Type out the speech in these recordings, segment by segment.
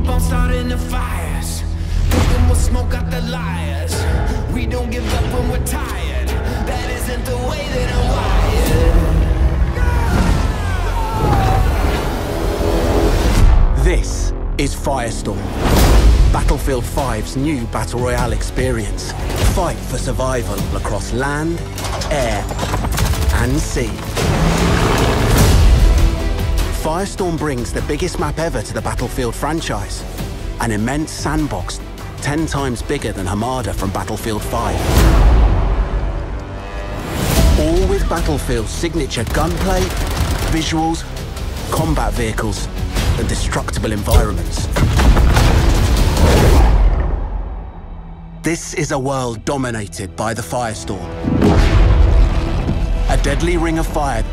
keep on starting the fires, thinking we'll smoke out the liars. We don't give up when we're tired. That isn't the way that I'm wired. This is Firestorm, Battlefield 5's new Battle Royale experience. Fight for survival across land, air, and sea. Firestorm brings the biggest map ever to the Battlefield franchise. An immense sandbox, 10 times bigger than Hamada from Battlefield 5. All with Battlefield's signature gunplay, visuals, combat vehicles, and destructible environments. This is a world dominated by the Firestorm. A deadly ring of fire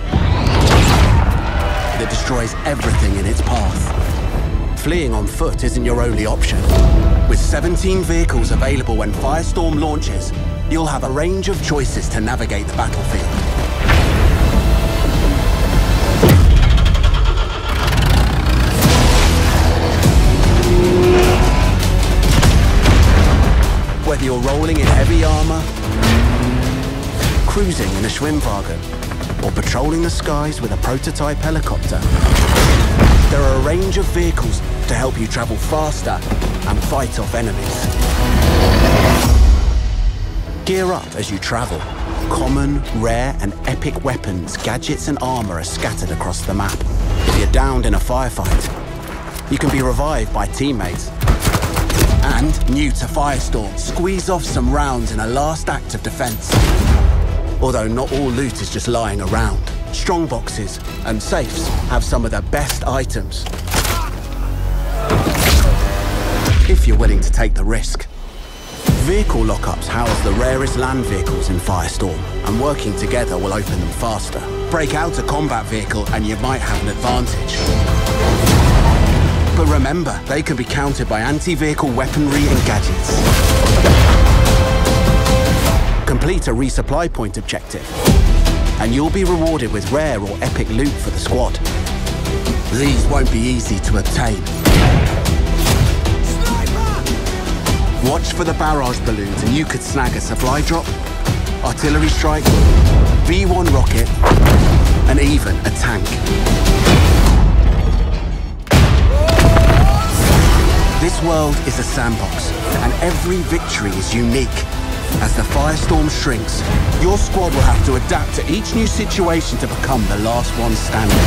that destroys everything in its path. Fleeing on foot isn't your only option. With 17 vehicles available when Firestorm launches, you'll have a range of choices to navigate the battlefield. Whether you're rolling in heavy armor, cruising in a Schwimmwagen, or patrolling the skies with a prototype helicopter, there are a range of vehicles to help you travel faster and fight off enemies. Gear up as you travel. Common, rare, and epic weapons, gadgets, and armor are scattered across the map. If you're downed in a firefight, you can be revived by teammates. And, new to Firestorm, squeeze off some rounds in a last act of defense. Although not all loot is just lying around. Strong boxes and safes have some of the best items. If you're willing to take the risk. Vehicle lockups house the rarest land vehicles in Firestorm, and working together will open them faster. Break out a combat vehicle and you might have an advantage. But remember, they can be countered by anti-vehicle weaponry and gadgets. Complete a resupply point objective, and you'll be rewarded with rare or epic loot for the squad. These won't be easy to obtain. Watch for the barrage balloons and you could snag a supply drop, artillery strike, V1 rocket, and even a tank. This world is a sandbox, and every victory is unique. As the Firestorm shrinks, your squad will have to adapt to each new situation to become the last one standing.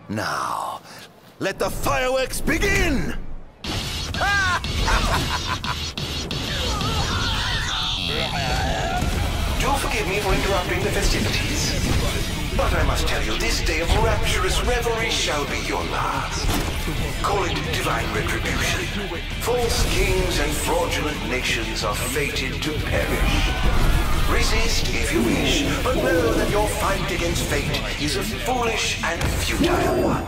Now, let the fireworks begin! Do forgive me for interrupting the festivities, but I must tell you, this day of rapturous revelry shall be your last. Call it divine retribution. False kings and fraudulent nations are fated to perish. Resist if you wish, but know that your fight against fate is a foolish and futile one.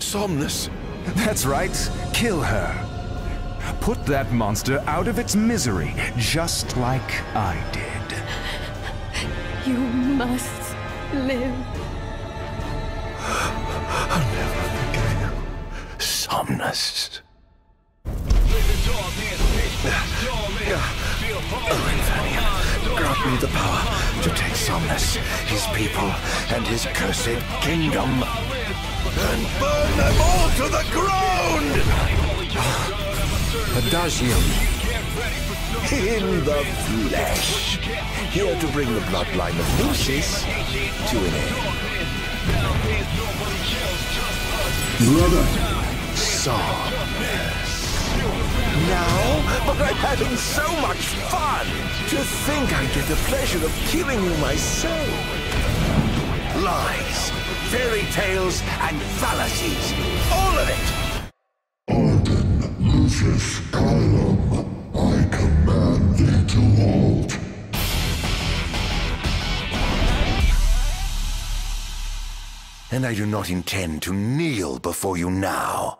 Somnus. That's right. Kill her. Put that monster out of its misery, just like I did. You must live. I'll never forgive you, Somnus. Oh, Infernum, grant me the power to take Somnus, his people, and his cursed kingdom, and burn them all to the ground! Adagium. In the flesh. Here to bring the bloodline of Lucis to an end. Now? But I'm having so much fun! To think I get the pleasure of killing you myself. Lies, fairy tales, and fallacies. All of it! Ardyn, Lucius, Kylum, I command thee to halt. And I do not intend to kneel before you now.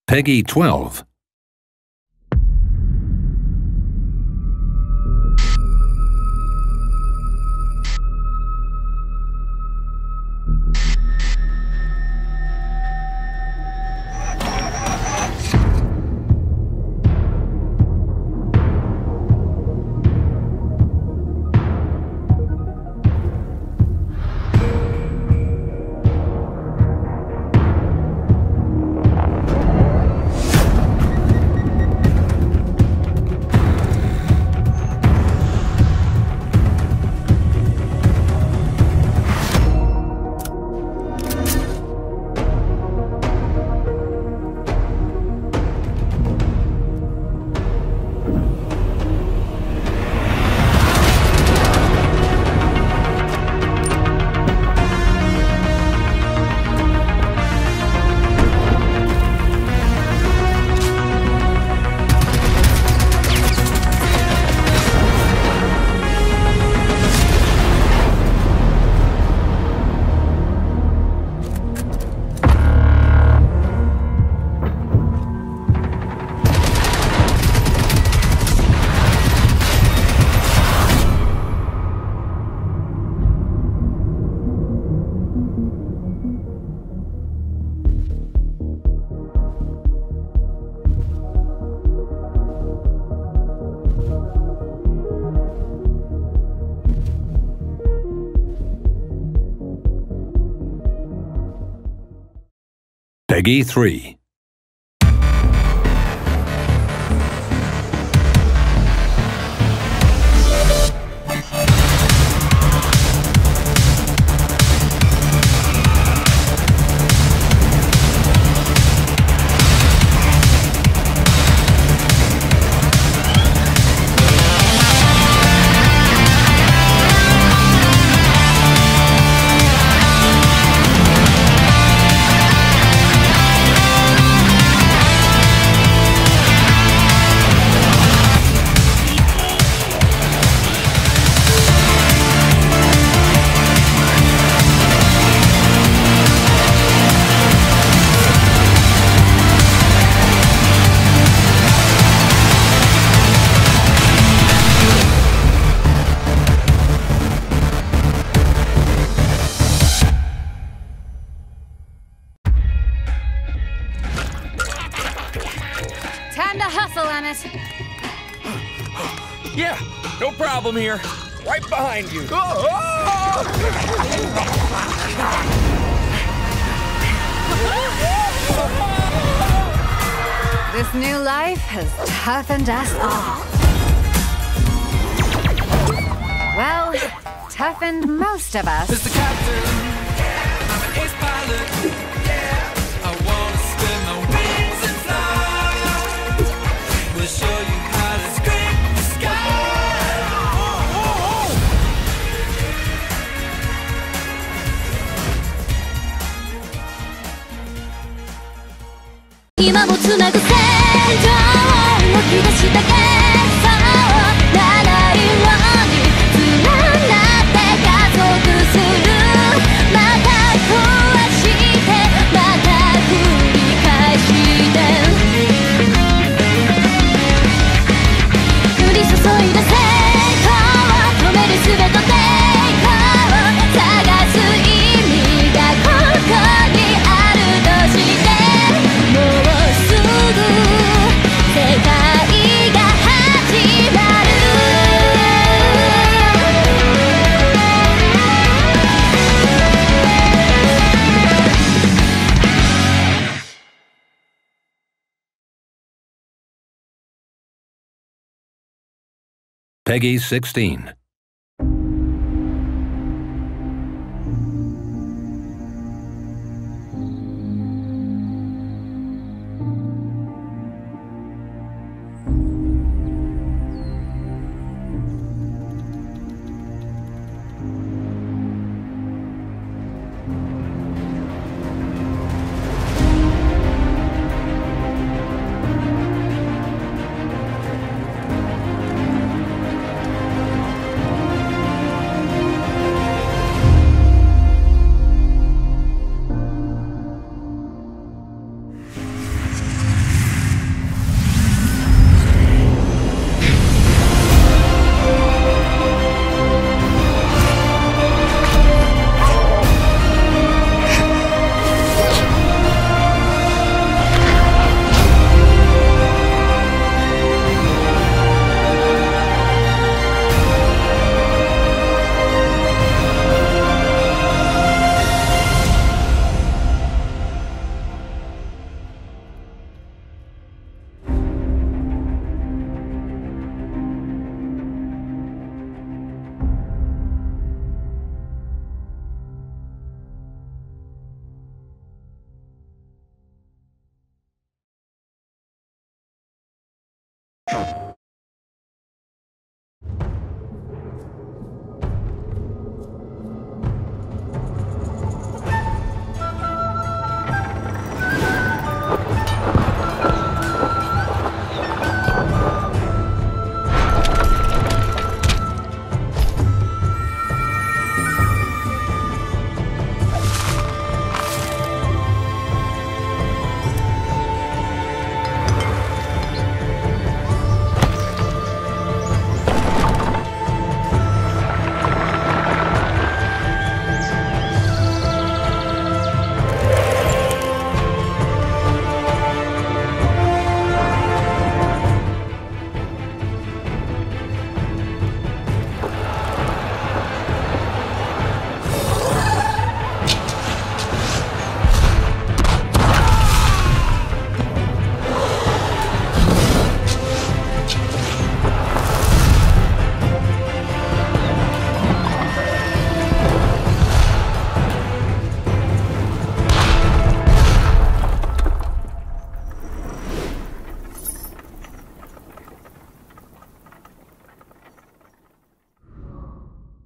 Peggy 12. Peggy 3. Yeah, no problem here. Right behind you. This new life has toughened us all. Well, toughened most of us. Mr. Captain, I'm an ace pilot. I wanna spin my wings and fly. We'll show you how to scrape the sky.今もつなぐ戦場を動き出した幻想七色に連なって加速するまた壊してまた繰り返して降り注いだ Peggy 16.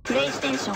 PlayStation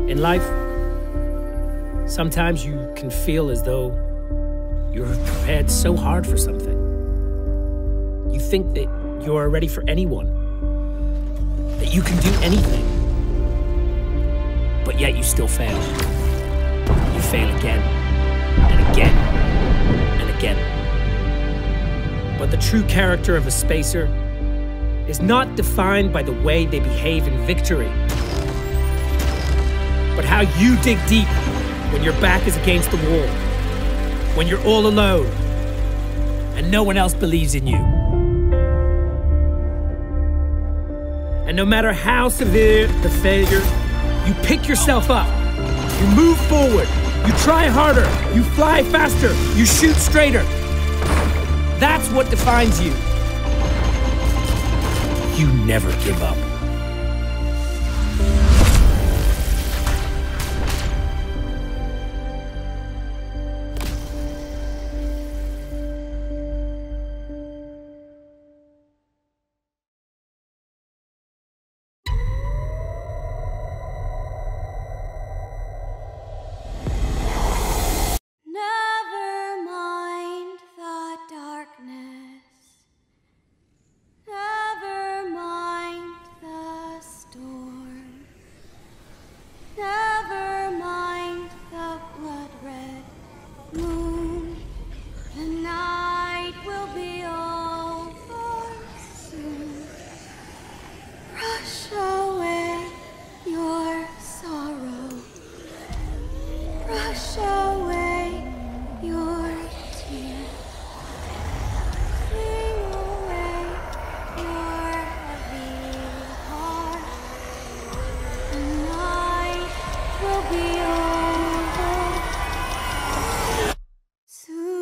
In life, sometimes you can feel as though you're prepared so hard for something. You think that you're ready for anyone, that you can do anything, but yet you still fail. You fail again, and again, and again. But the true character of a spacer is not defined by the way they behave in victory, but how you dig deep when your back is against the wall, when you're all alone, and no one else believes in you. And no matter how severe the failure, you pick yourself up, you move forward, you try harder, you fly faster, you shoot straighter. That's what defines you. You never give up. Never mind the darkness. Never mind the storm. Never mind the blood-red moon. The night will be over soon. Brush away your sorrow. Brush away your tears. Fling away your heavy heart. The night will be over soon.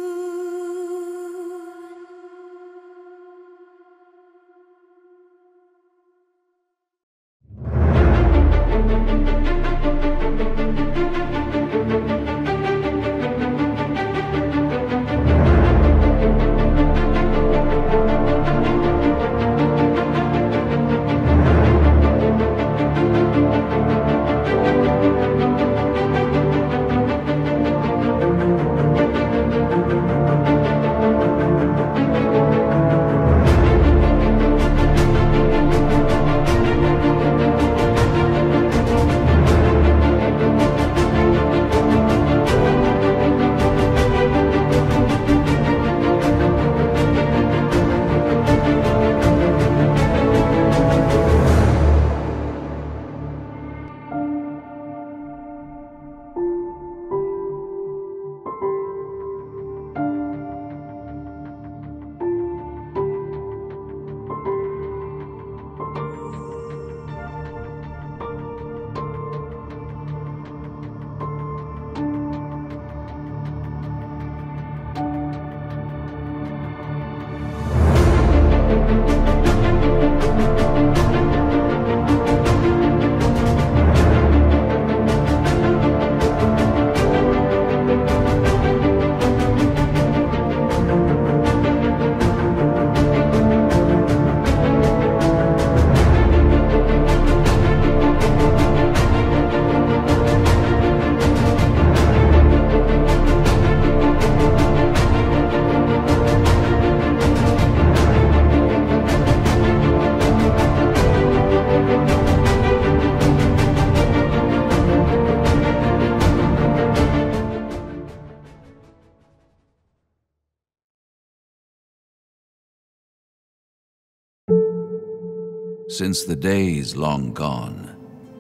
Since the days long gone,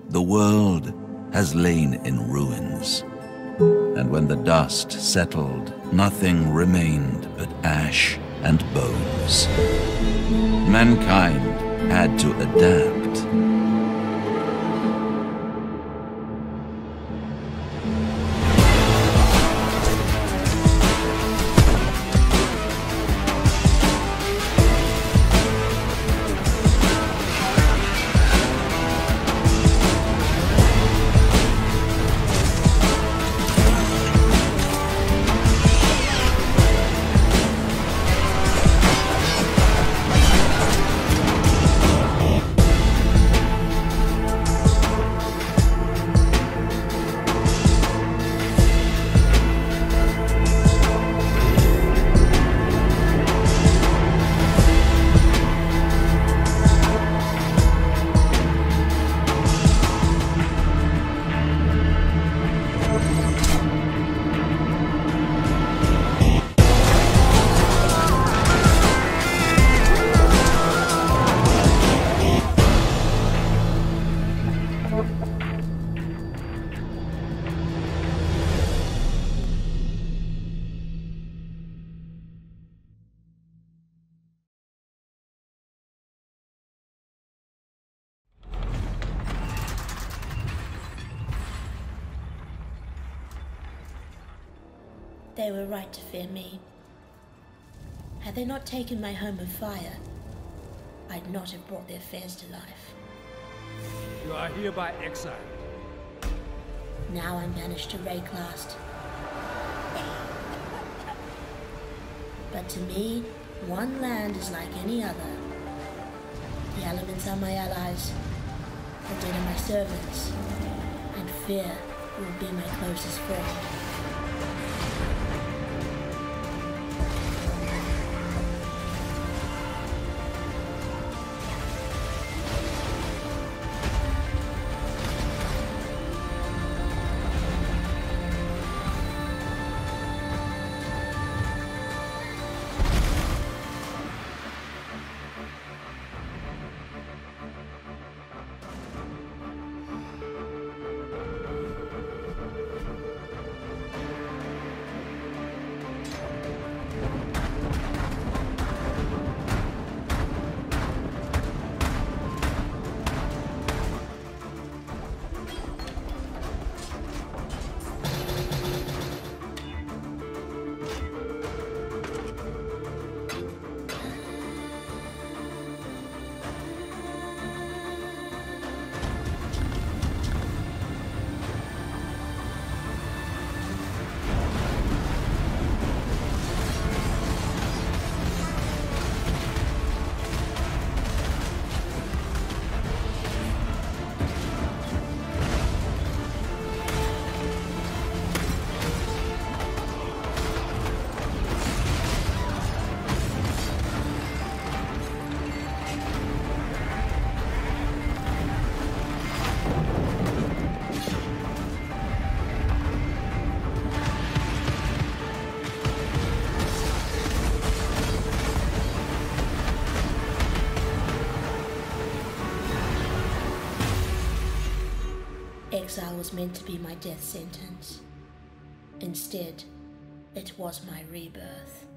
the world has lain in ruins. And when the dust settled, nothing remained but ash and bones. Mankind had to adapt. They were right to fear me. Had they not taken my home of fire, I'd not have brought their fears to life. You are hereby exiled. Now I'm banished to Rayclast. But to me, one land is like any other. The elements are my allies, the dead are my servants, and fear will be my closest friend. Exile was meant to be my death sentence. Instead, it was my rebirth.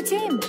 team.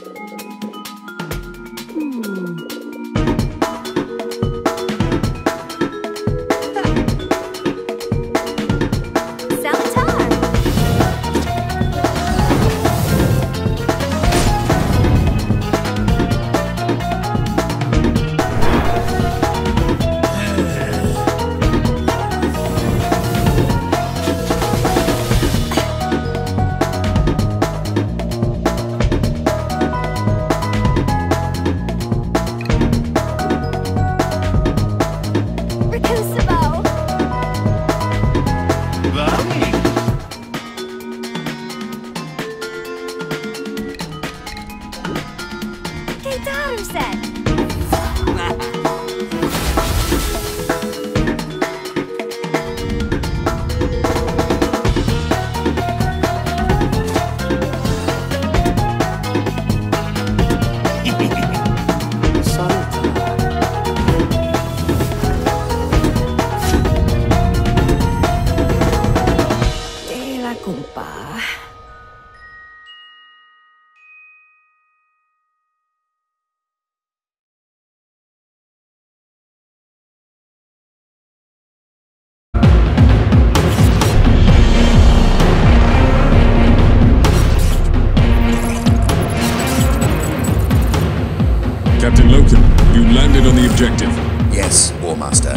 Captain Loken, you landed on the objective. Yes, War Master.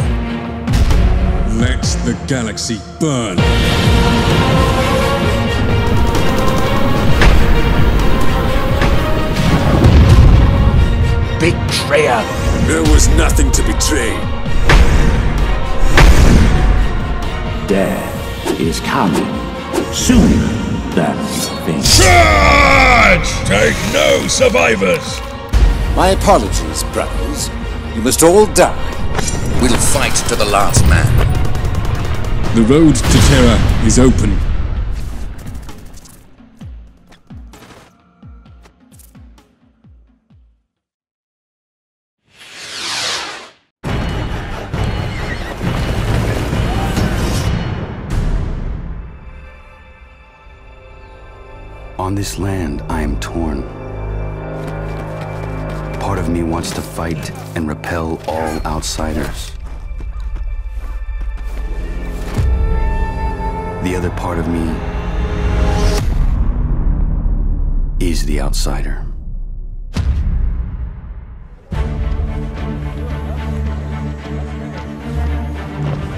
Let the galaxy burn. Betrayer! There was nothing to betray. Death is coming sooner than you think. Charge! Take no survivors! My apologies, brothers. You must all die. We'll fight to the last man. The road to Terra is open. On this land, I am torn. Part of me wants to fight and repel all outsiders. The other part of me is the outsider.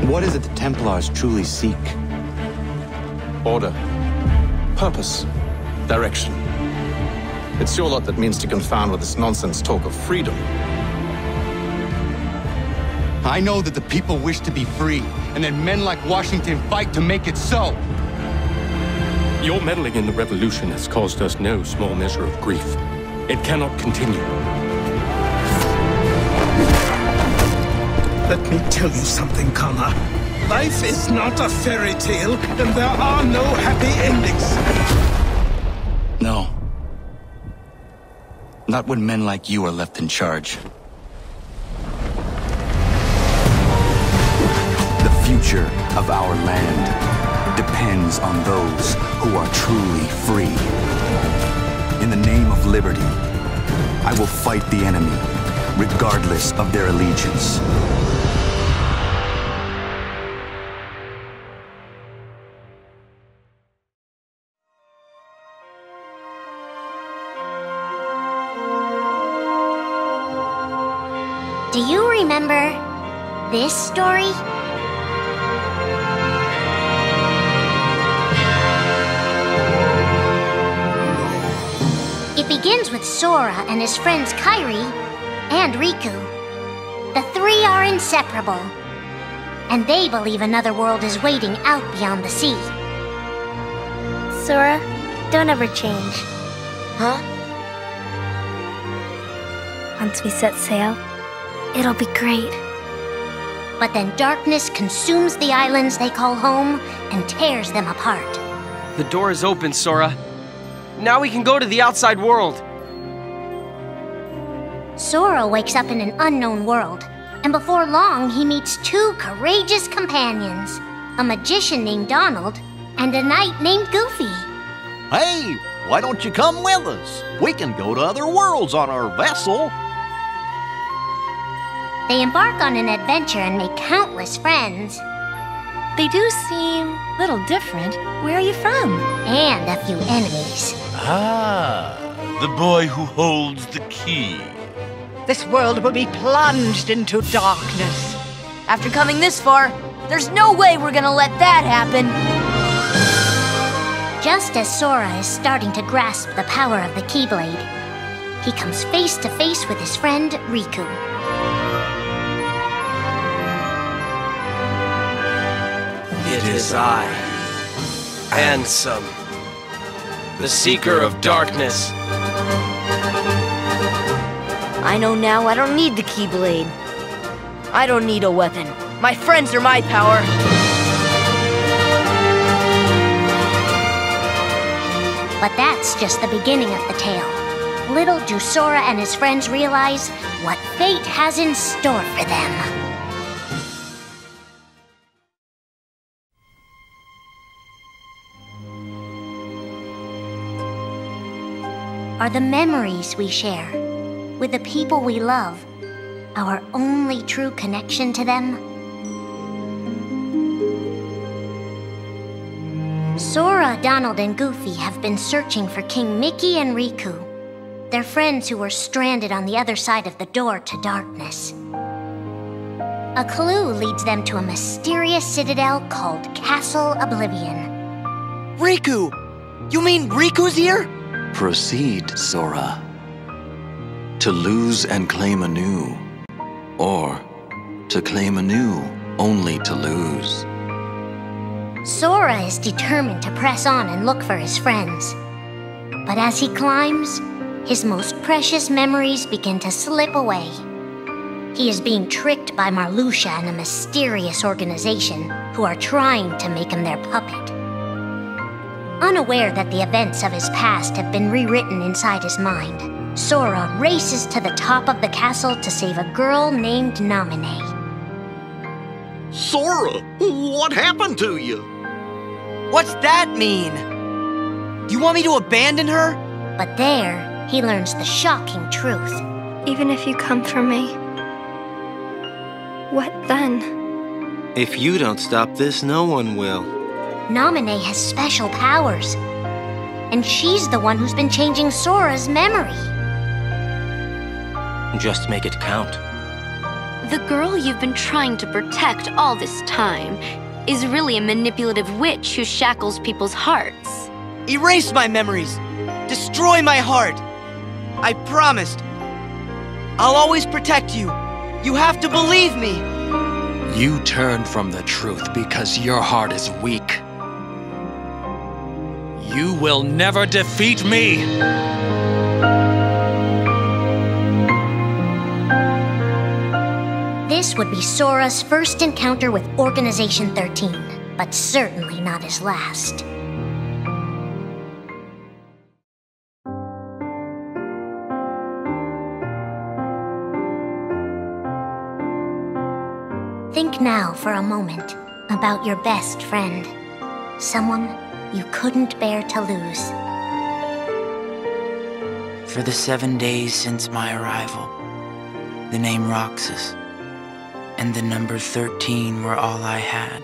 What is it the Templars truly seek? Order. Purpose. Direction. It's your lot that means to confound with this nonsense talk of freedom. I know that the people wish to be free, and that men like Washington fight to make it so. Your meddling in the revolution has caused us no small measure of grief. It cannot continue. Let me tell you something, Connor. Life is not a fairy tale, and there are no happy endings. No. Not when men like you are left in charge. The future of our land depends on those who are truly free. In the name of liberty, I will fight the enemy, regardless of their allegiance. Do you remember this story? It begins with Sora and his friends Kairi and Riku. The three are inseparable, and they believe another world is waiting out beyond the sea. Sora, don't ever change. Huh? Once we set sail, it'll be great. But then darkness consumes the islands they call home and tears them apart. The door is open, Sora. Now we can go to the outside world. Sora wakes up in an unknown world, and before long he meets two courageous companions, a magician named Donald and a knight named Goofy. Hey, why don't you come with us? We can go to other worlds on our vessel. They embark on an adventure and make countless friends. They do seem a little different. Where are you from? And a few enemies. Ah, the boy who holds the key. This world will be plunged into darkness. After coming this far, there's no way we're gonna let that happen. Just as Sora is starting to grasp the power of the Keyblade, he comes face to face with his friend Riku. It is I, Ansem, the Seeker of Darkness. I know now I don't need the Keyblade. I don't need a weapon. My friends are my power. But that's just the beginning of the tale. Little do Sora and his friends realize what fate has in store for them. Are the memories we share with the people we love our only true connection to them? Sora, Donald, and Goofy have been searching for King Mickey and Riku, their friends who were stranded on the other side of the door to darkness. A clue leads them to a mysterious citadel called Castle Oblivion. Riku! You mean Riku's here? Proceed, Sora. To lose and claim anew, or to claim anew only to lose. Sora is determined to press on and look for his friends. But as he climbs, his most precious memories begin to slip away. He is being tricked by Marluxia and a mysterious organization who are trying to make him their puppet. Unaware that the events of his past have been rewritten inside his mind, Sora races to the top of the castle to save a girl named Naminé. Sora, what happened to you? What's that mean? You want me to abandon her? But there, he learns the shocking truth. Even if you come for me, what then? If you don't stop this, no one will. Naminé has special powers, and she's the one who's been changing Sora's memory. Just make it count. The girl you've been trying to protect all this time is really a manipulative witch who shackles people's hearts. Erase my memories! Destroy my heart! I promised. I'll always protect you. You have to believe me. You turn from the truth because your heart is weak. You will never defeat me! This would be Sora's first encounter with Organization 13, but certainly not his last. Think now for a moment about your best friend, someone you couldn't bear to lose. For the 7 days since my arrival, the name Roxas and the number 13 were all I had.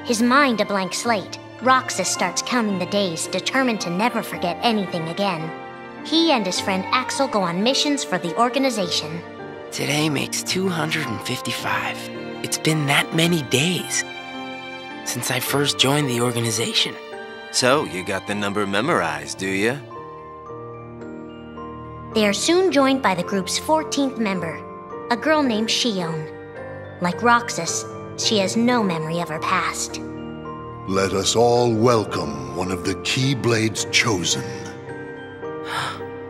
His mind a blank slate, Roxas starts counting the days, determined to never forget anything again. He and his friend Axel go on missions for the organization. Today makes 255. It's been that many days since I first joined the organization. So, you got the number memorized, do you? They are soon joined by the group's 14th member, a girl named Xion. Like Roxas, she has no memory of her past. Let us all welcome one of the Keyblade's chosen.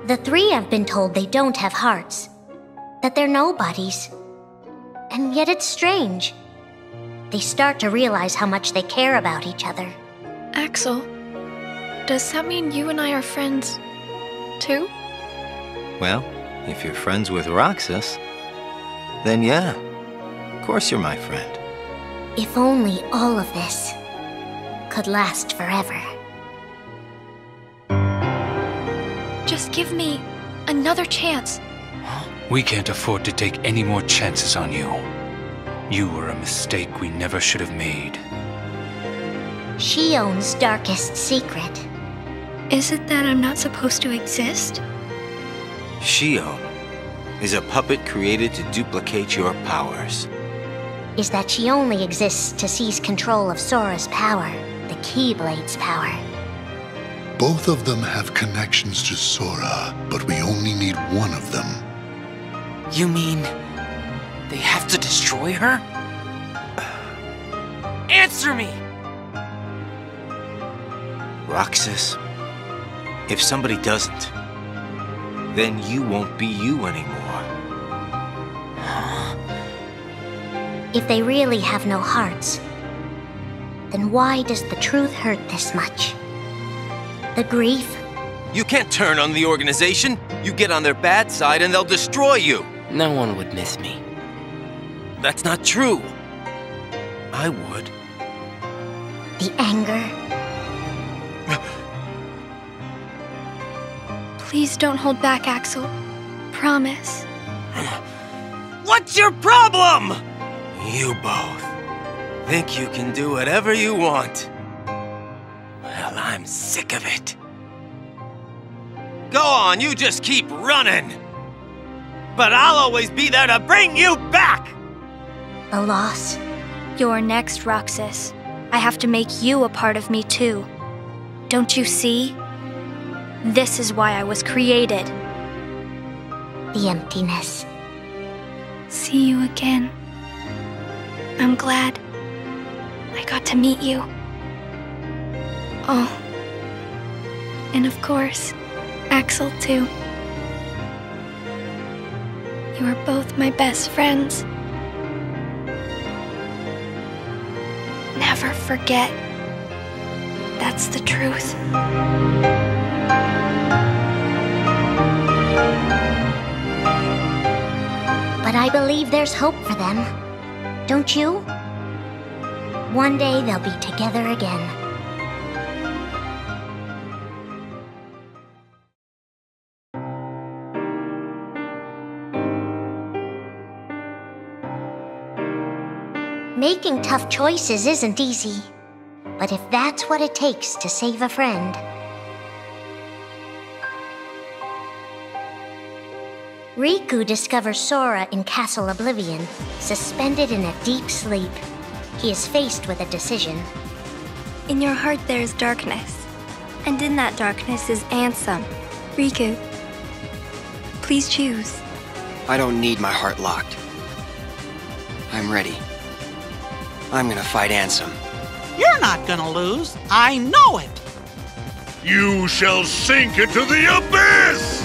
The three have been told they don't have hearts, that they're nobodies. And yet it's strange. They start to realize how much they care about each other. Axel, does that mean you and I are friends, too? Well, if you're friends with Roxas, then yeah, of course you're my friend. If only all of this could last forever. give me another chance. We can't afford to take any more chances on you. You were a mistake we never should have made. Shion's darkest secret. Is it that I'm not supposed to exist? Shion is a puppet created to duplicate your powers. Is that she only exists to seize control of Sora's power, the Keyblade's power. Both of them have connections to Sora, but we only need one of them. You mean they have to destroy her? Answer me! Roxas, if somebody doesn't, then you won't be you anymore. If they really have no hearts, then why does the truth hurt this much? The grief? You can't turn on the organization. You get on their bad side and they'll destroy you. No one would miss me. That's not true. I would. The anger? Please don't hold back, Axel. Promise. What's your problem? You both think you can do whatever you want. Well, I'm sick of it. Go on, you just keep running. But I'll always be there to bring you back! The loss? You're next, Roxas. I have to make you a part of me too. Don't you see? This is why I was created. The emptiness. See you again. I'm glad I got to meet you. Oh. And of course, Axel too. You are both my best friends. Never forget. That's the truth. But I believe there's hope for them. Don't you? One day they'll be together again. Making tough choices isn't easy, but if that's what it takes to save a friend. Riku discovers Sora in Castle Oblivion, suspended in a deep sleep. He is faced with a decision. In your heart there is darkness, and in that darkness is Ansem. Riku, please choose. I don't need my heart locked. I'm ready. I'm gonna fight Ansem. You're not gonna lose. I know it. You shall sink into the abyss!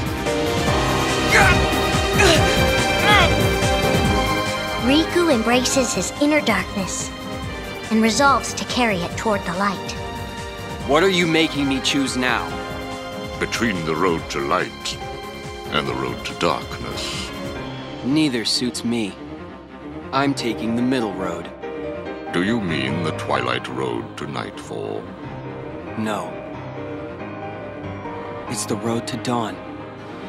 Riku embraces his inner darkness and resolves to carry it toward the light. What are you making me choose now? Between the road to light and the road to darkness. Neither suits me. I'm taking the middle road. Do you mean the twilight road to nightfall? No. It's the road to dawn.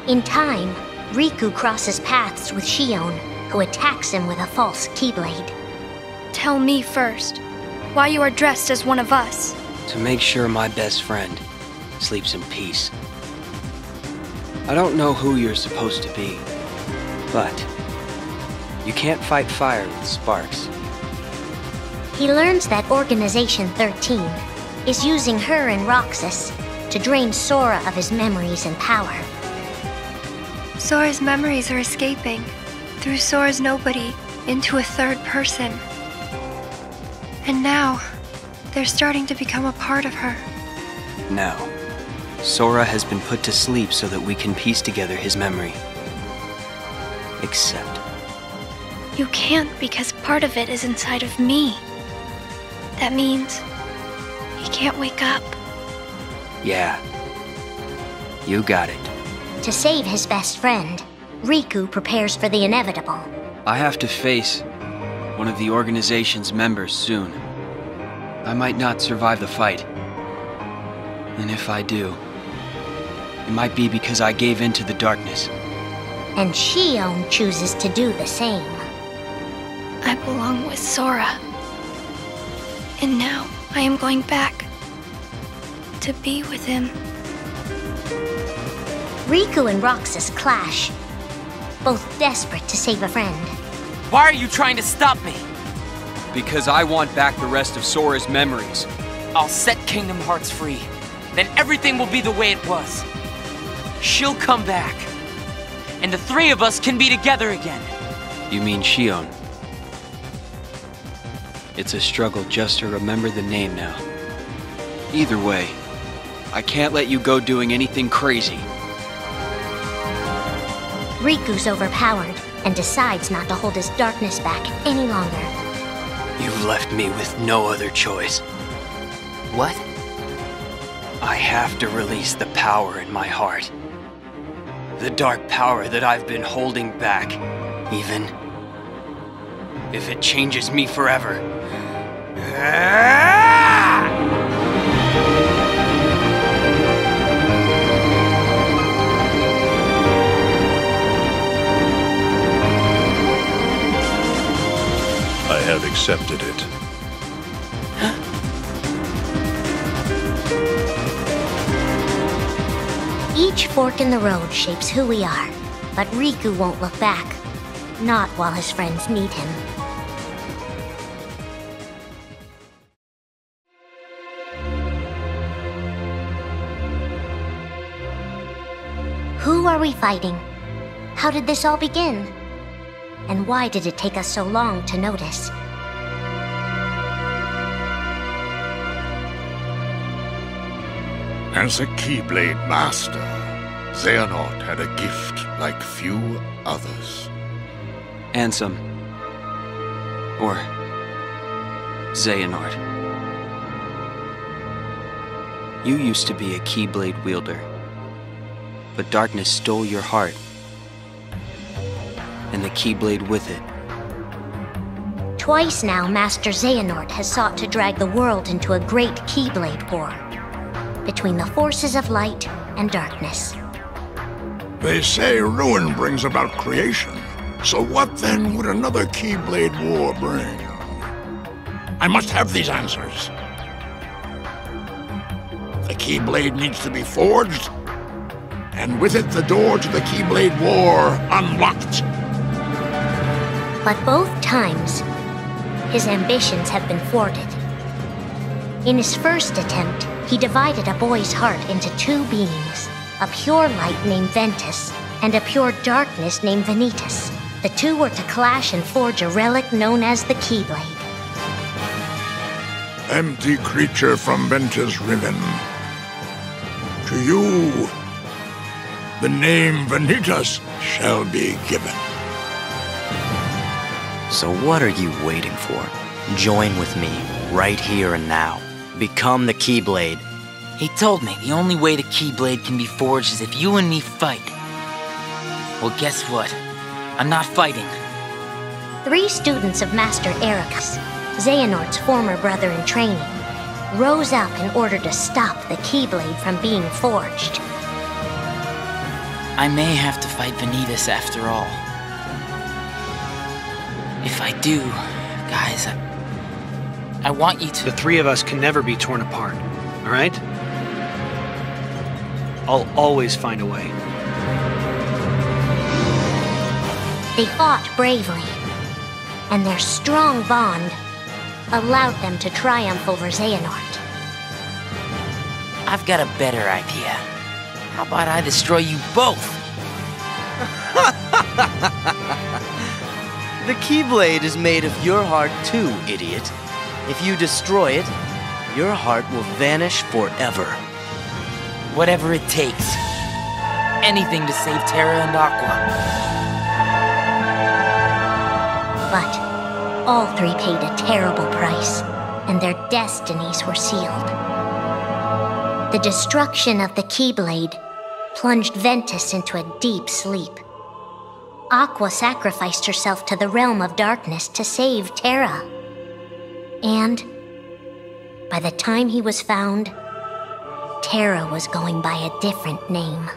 In time, Riku crosses paths with Shion, who attacks him with a false Keyblade. Tell me first, why you are dressed as one of us. To make sure my best friend sleeps in peace. I don't know who you're supposed to be, but you can't fight fire with sparks. He learns that Organization 13 is using her and Roxas to drain Sora of his memories and power. Sora's memories are escaping through Sora's nobody into a third person. And now, they're starting to become a part of her. Now, Sora has been put to sleep so that we can piece together his memory. Except... You can't because part of it is inside of me. That means he can't wake up. Yeah. You got it. To save his best friend, Riku prepares for the inevitable. I have to face one of the organization's members soon. I might not survive the fight. And if I do, it It might be because I gave in to the darkness. And Shion chooses to do the same. I belong with Sora. And now I am going back to be with him. Riku and Roxas clash, both desperate to save a friend. Why are you trying to stop me? Because I want back the rest of Sora's memories. I'll set Kingdom Hearts free. Then everything will be the way it was. She'll come back. And the three of us can be together again. You mean Shion? It's a struggle just to remember the name now. Either way, I can't let you go doing anything crazy. Riku's overpowered and decides not to hold his darkness back any longer. You've left me with no other choice. What? I have to release the power in my heart. The dark power that I've been holding back, even if it changes me forever. I have accepted it. Each fork in the road shapes who we are, but Riku won't look back. Not while his friends need him. Who are we fighting? How did this all begin? And why did it take us so long to notice? As a Keyblade master, Xenon had a gift like few others. Ansem. Or Xehanort. You used to be a Keyblade wielder, but darkness stole your heart, and the Keyblade with it. Twice now, Master Xehanort has sought to drag the world into a great Keyblade war between the forces of light and darkness. They say ruin brings about creation. So what then would another Keyblade war bring? I must have these answers. The Keyblade needs to be forged, and with it the door to the Keyblade war unlocked. But both times, his ambitions have been thwarted. In his first attempt, he divided a boy's heart into two beings, a pure light named Ventus, and a pure darkness named Vanitas. The two were to clash and forge a relic known as the Keyblade. Empty creature from Ventus Riven. To you, the name Vanitas shall be given. So what are you waiting for? Join with me, right here and now. Become the Keyblade. He told me the only way the Keyblade can be forged is if you and me fight. Well, guess what? I'm not fighting. 3 students of Master Ericus, Xehanort's former brother in training, rose up in order to stop the Keyblade from being forged. I may have to fight Vanitas after all. If I do, guys, I want you to... The 3 of us can never be torn apart, all right? I'll always find a way. They fought bravely, and their strong bond allowed them to triumph over Xehanort. I've got a better idea. How about I destroy you both? The Keyblade is made of your heart too, idiot. If you destroy it, your heart will vanish forever. Whatever it takes. Anything to save Terra and Aqua. But all 3 paid a terrible price, and their destinies were sealed. The destruction of the Keyblade plunged Ventus into a deep sleep. Aqua sacrificed herself to the realm of darkness to save Terra. And by the time he was found, Terra was going by a different name.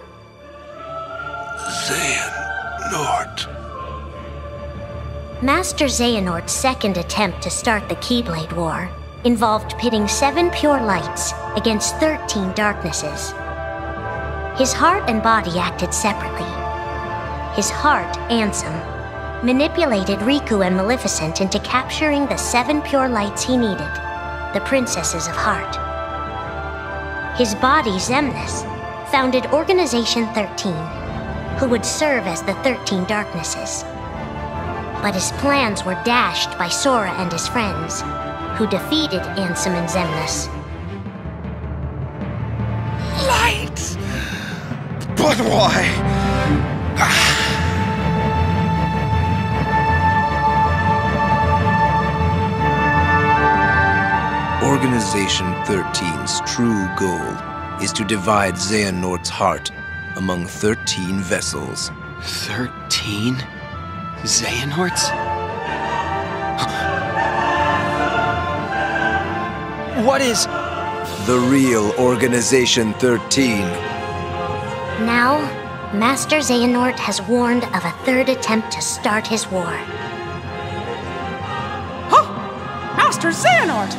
Xehanort. Master Xehanort's second attempt to start the Keyblade War involved pitting 7 pure lights against 13 darknesses. His heart and body acted separately. His heart, Ansem, manipulated Riku and Maleficent into capturing the 7 pure lights he needed, the Princesses of Heart. His body, Xemnas, founded Organization 13, who would serve as the 13 Darknesses. But his plans were dashed by Sora and his friends, who defeated Ansem and Xemnas. Light! But why? Organization 13's true goal is to divide Xehanort's heart among 13 vessels. 13? Xehanorts? What is... The real Organization 13. Now, Master Xehanort has warned of a third attempt to start his war. Huh? Master Xehanort!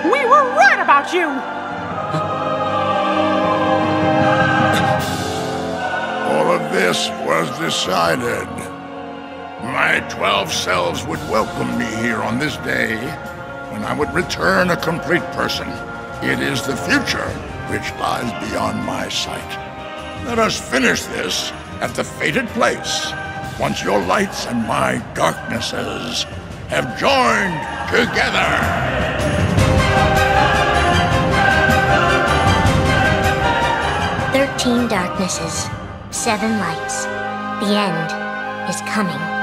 We were right about you! All of this was decided. My 12 selves would welcome me here on this day, when I would return a complete person. It is the future which lies beyond my sight. Let us finish this at the fated place, once your lights and my darknesses have joined together. 13 darknesses, 7 lights. The end is coming.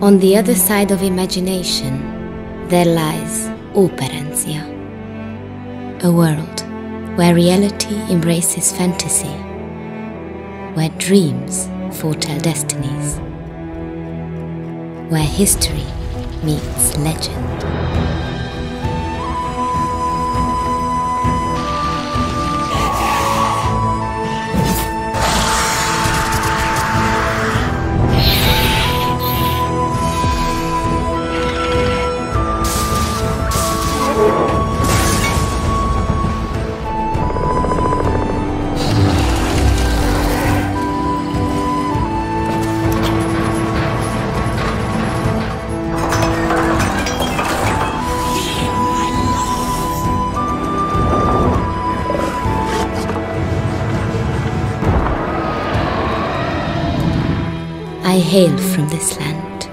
On the other side of imagination, there lies Operencia, a world where reality embraces fantasy, where dreams foretell destinies, where history meets legend. I hail from this land,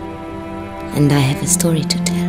and I have a story to tell.